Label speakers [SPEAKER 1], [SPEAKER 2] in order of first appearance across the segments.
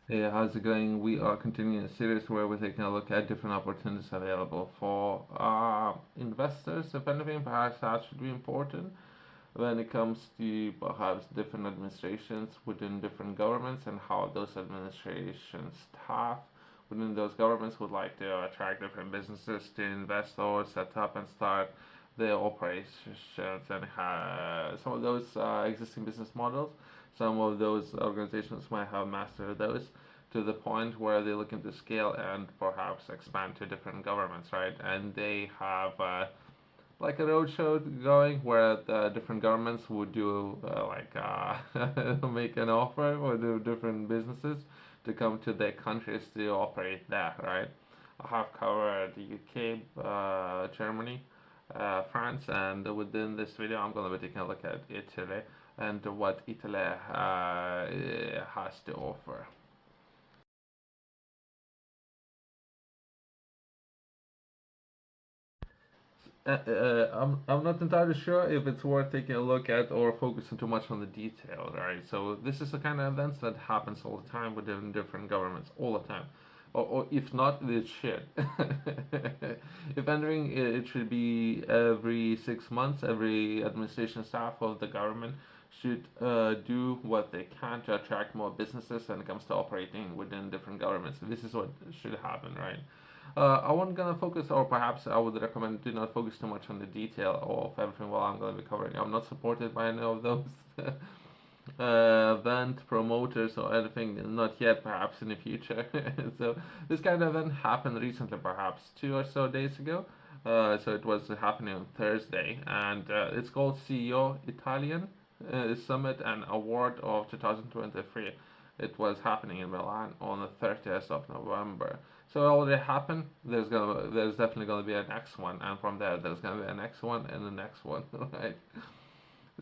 [SPEAKER 1] Hey, how's it going? We are continuing a series where we're taking a look at different opportunities available for investors. If anything, perhaps that should be important when it comes to perhaps different administrations within different governments and how those administrations staff within those governments would like to attract different businesses to invest or set up and start their operations and some of those existing business models. Some of those organizations might have mastered those to the point where they're looking to scale and perhaps expand to different governments, right? And they have like a roadshow going where the different governments would do make an offer for the different businesses to come to their countries to operate there, right? I have covered the UK, Germany, France, and within this video, I'm going to be taking a look at Italy and what Italy has to offer. I'm not entirely sure if it's worth taking a look at or focusing too much on the detail, right? So this is the kind of events that happens all the time within different governments, all the time. Or if not, it should. If anything, it should be every 6 months. Every administration staff of the government should do what they can to attract more businesses when it comes to operating within different governments. This is what should happen, right? I wasn't gonna focus, or perhaps I would recommend do not focus too much on the detail of everything while I'm gonna be covering. I'm not supported by any of those event promoters or anything, not yet, perhaps in the future. So this kind of event happened recently, perhaps 2 or so days ago. So it was happening on Thursday, and it's called CEO Italian Summit and Award of 2023. It was happening in Milan on the 30th of November. So it already happened. There's definitely gonna be a next one, and from there there's gonna be a next one and the next one, right?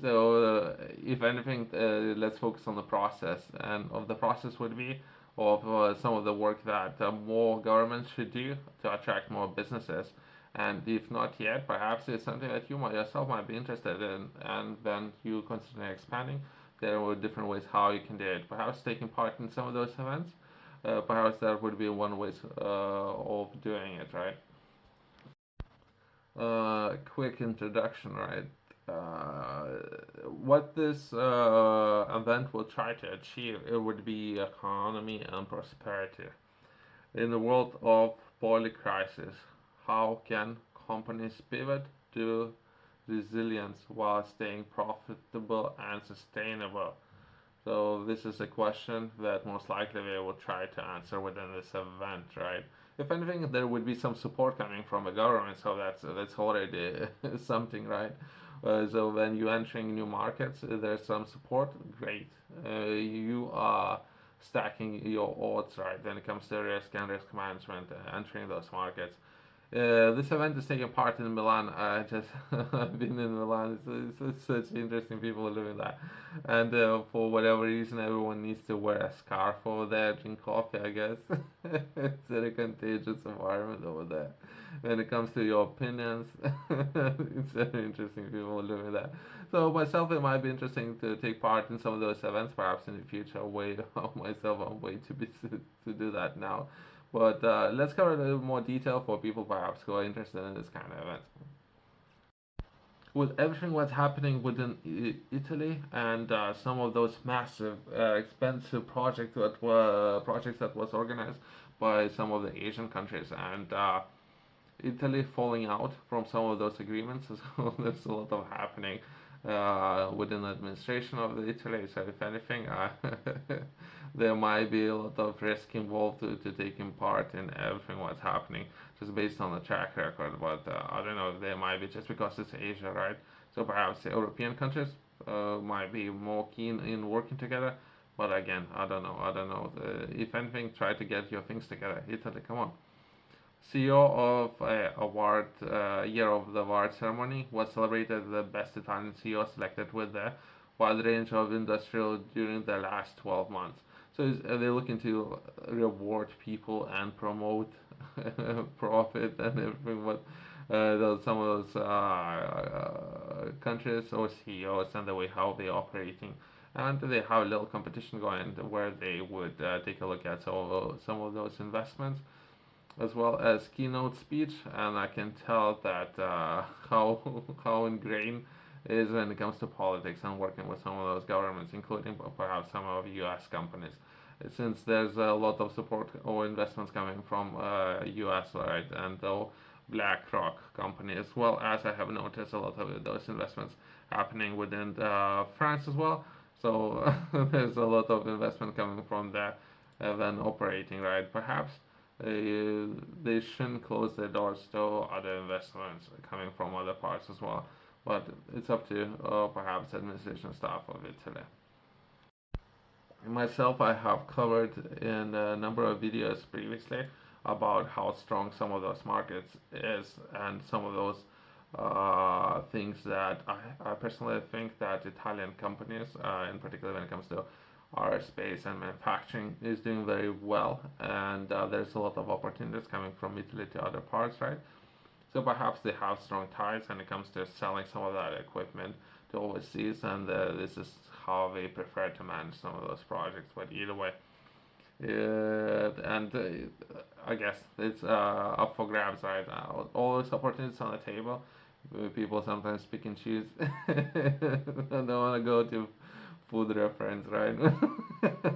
[SPEAKER 1] So if anything, let's focus on the process, and of the process would be of some of the work that more governments should do to attract more businesses. And if not yet, perhaps it's something that you might yourself might be interested in, and then you consider expanding. There are different ways how you can do it. Perhaps taking part in some of those events. Perhaps that would be one way of doing it, right? Quick introduction, right? What this event will try to achieve, it would be economy and prosperity. In the world of polycrisis, how can companies pivot to resilience while staying profitable and sustainable? So this is a question that most likely they will try to answer within this event, right? If anything, there would be some support coming from the government, so that's already something, right? So when you entering new markets, there's some support. Great, you are stacking your odds, right? When it comes to risk and risk management, entering those markets. This event is taking part in Milan. I just I've been in Milan. It's such interesting people living there, and for whatever reason, everyone needs to wear a scarf over there, drink coffee. I guess it's a contagious environment over there. When it comes to your opinions, it's very interesting people living there. So myself, it might be interesting to take part in some of those events, perhaps in the future. Wait, myself, I'm way too busy to do that now. But let's cover a little more detail for people perhaps who are interested in this kind of event. With everything what's happening within Italy and some of those massive, expensive projects that was organized by some of the Asian countries and Italy falling out from some of those agreements. So there's a lot of happening within the administration of the Italy. So if anything, there might be a lot of risk involved to taking part in everything what's happening, just based on the track record. But I don't know, there might be just because it's Asia, right? So perhaps the European countries might be more keen in working together. But again, I don't know. I don't know. If anything, try to get your things together. Italy, come on. CEO of award year of the award ceremony was celebrated the best Italian CEO selected with a wide range of industrial during the last 12 months. So they're looking to reward people and promote profit and everything. But some of those countries or CEOs and the way how they're operating. and they have a little competition going where they would take a look at some of those investments as well as keynote speech, and I can tell that how how ingrained it is when it comes to politics and working with some of those governments, including perhaps some of U.S. companies, since there's a lot of support or investments coming from U.S. right, and the BlackRock company, as well as I have noticed a lot of those investments happening within France as well. So there's a lot of investment coming from there, then operating right, perhaps they shouldn't close their doors to other investments coming from other parts as well. But it's up to perhaps administration staff of Italy. Myself, I have covered in a number of videos previously about how strong some of those markets is and some of those things that I personally think that Italian companies, in particular when it comes to aerospace and manufacturing, is doing very well, and there's a lot of opportunities coming from Italy to other parts, right? So perhaps they have strong ties when it comes to selling some of that equipment to overseas, and this is how they prefer to manage some of those projects. But either way, and I guess it's up for grabs, right? All those opportunities on the table. People sometimes pick and choose. Don't want to go to food reference, right?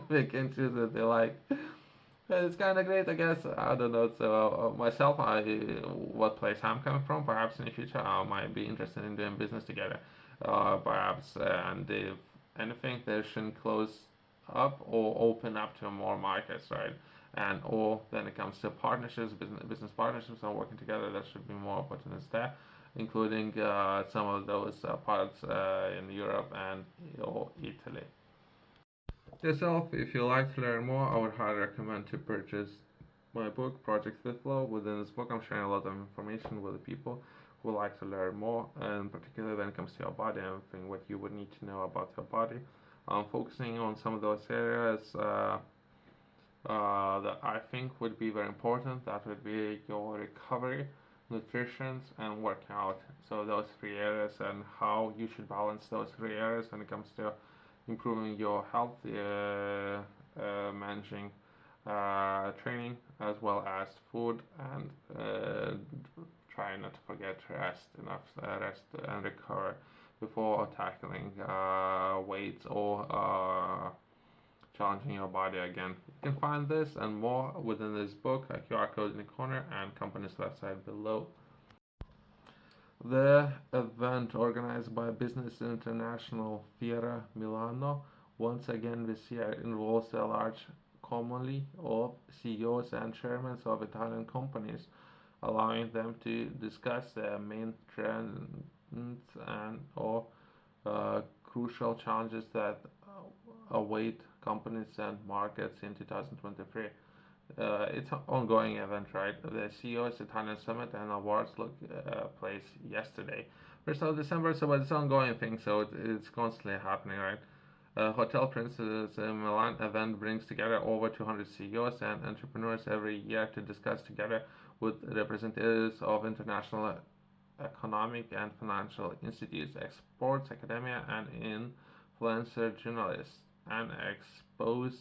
[SPEAKER 1] Pick and choose what they like. It's kind of great, I guess. I don't know. So myself, what place I'm coming from, perhaps in the future, I might be interested in doing business together. Perhaps, and if anything, they shouldn't close up or open up to more markets, right? And or then it comes to partnerships, business partnerships, and working together, there should be more opportunities there, including some of those parts in Europe and or Italy. Yourself, if you'd like to learn more, I would highly recommend to purchase my book, Project Fifth Flow. Within this book, I'm sharing a lot of information with the people who would like to learn more, and particularly when it comes to your body and everything, what you would need to know about your body. I'm focusing on some of those areas that I think would be very important. That would be your recovery, nutrition, and working out. So those three areas and how you should balance those three areas when it comes to improving your health, managing training, as well as food, and try not to forget enough rest and recover before tackling weights or challenging your body again. You can find this and more within this book, a QR code in the corner, and company's website below. The event, organized by Business International Fiera Milano, once again this year involves a large commonly of CEOs and chairmen of Italian companies, allowing them to discuss their main trends and or crucial challenges that await companies and markets in 2023. It's an ongoing event, right? The CEO's Italian Summit and Awards took place yesterday, 1st of December. So, but it's an ongoing thing, so it's constantly happening, right? Hotel Princess Milan event brings together over 200 CEOs and entrepreneurs every year to discuss together with representatives of international economic and financial institutes, exports, academia, and influencer journalists, and expose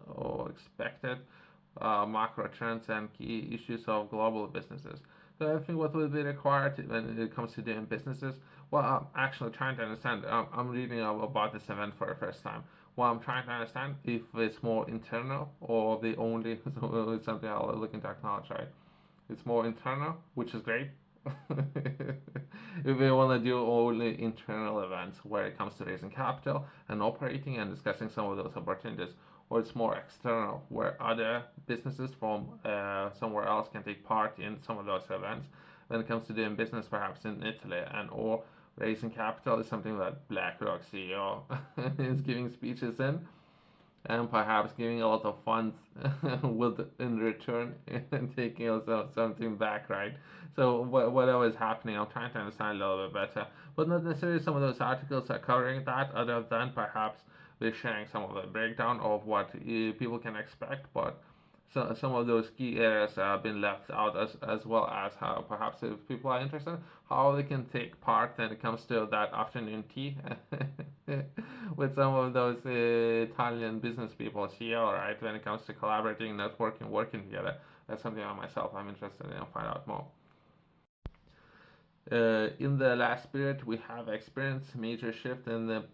[SPEAKER 1] or expected macro trends and key issues of global businesses. So I think what will be required when it comes to doing businesses, well, I'm actually trying to understand. I'm reading about this event for the first time. Well, I'm trying to understand if it's more internal or the only it's something I'll look into acknowledge, right? It's more internal, which is great. If we want to do only internal events where it comes to raising capital and operating and discussing some of those opportunities, or it's more external where other businesses from somewhere else can take part in some of those events. When it comes to doing business, perhaps in Italy, and or raising capital is something that BlackRock CEO is giving speeches in, and perhaps giving a lot of funds with in return and taking also something back, right? So whatever is happening, I'm trying to understand a little bit better, but not necessarily some of those articles are covering that, other than perhaps they're sharing some of the breakdown of what people can expect. But So some of those key areas have been left out, as well as how perhaps if people are interested, how they can take part when it comes to that afternoon tea with some of those Italian business people here, right? When it comes to collaborating, networking, working together, that's something I myself I'm interested in and find out more. In the last period, we have experienced major shift in the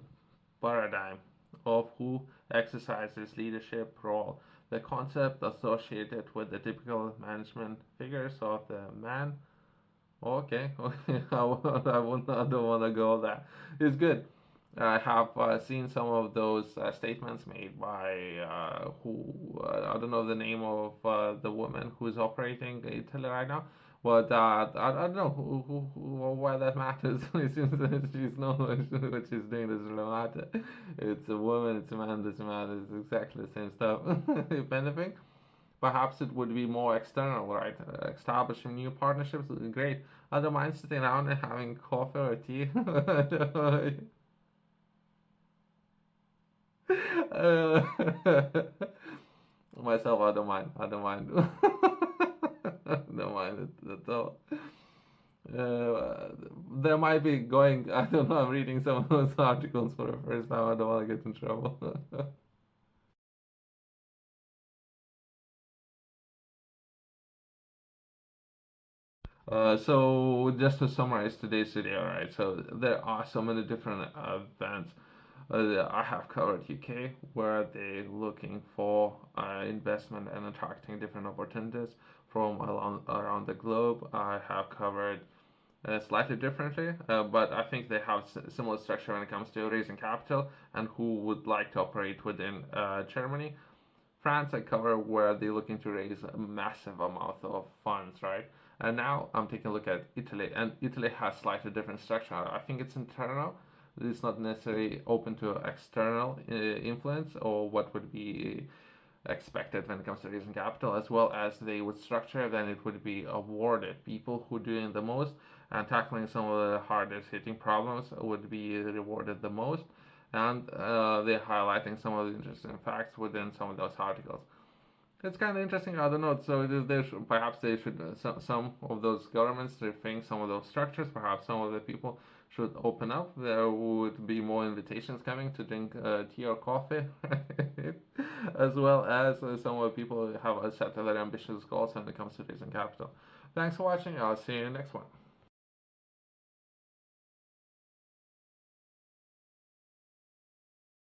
[SPEAKER 1] paradigm of who exercises leadership role. The concept associated with the typical management figures of the man. Okay, okay, I don't want to go there. It's good. I have seen some of those statements made by I don't know the name of the woman who's operating Italy right now, but I don't know why that matters. It seems that she's known what she's doing doesn't really matter. It's a woman, it's a man, doesn't matter. It's exactly the same stuff. If anything, perhaps it would be more external, right? Establishing new partnerships would be great. I don't mind sitting down and having coffee or tea. Uh, myself, I don't mind. I don't mind. Don't mind it at all. There might be going. I don't know. I'm reading some of those articles for the first time. I don't want to get in trouble. So just to summarize today's video, right? So there are so many different events. I have covered UK, where they're looking for investment and attracting different opportunities from around the globe. I have covered slightly differently, but I think they have similar structure when it comes to raising capital and who would like to operate within Germany. France I cover where they're looking to raise a massive amount of funds, right? And now I'm taking a look at Italy, and Italy has slightly different structure. I think it's internal. It's not necessarily open to external influence or what would be expected when it comes to raising capital, as well as they would structure, then it would be awarded. People who are doing the most and tackling some of the hardest hitting problems would be rewarded the most. And they're highlighting some of the interesting facts within some of those articles. It's kind of interesting. I don't know. So perhaps they should some of those governments rethink some of those structures. Perhaps some of the people should open up. There would be more invitations coming to drink tea or coffee, as well as some of the people have set other ambitious goals when it comes to raising capital. Thanks for watching. I'll see you in the next one.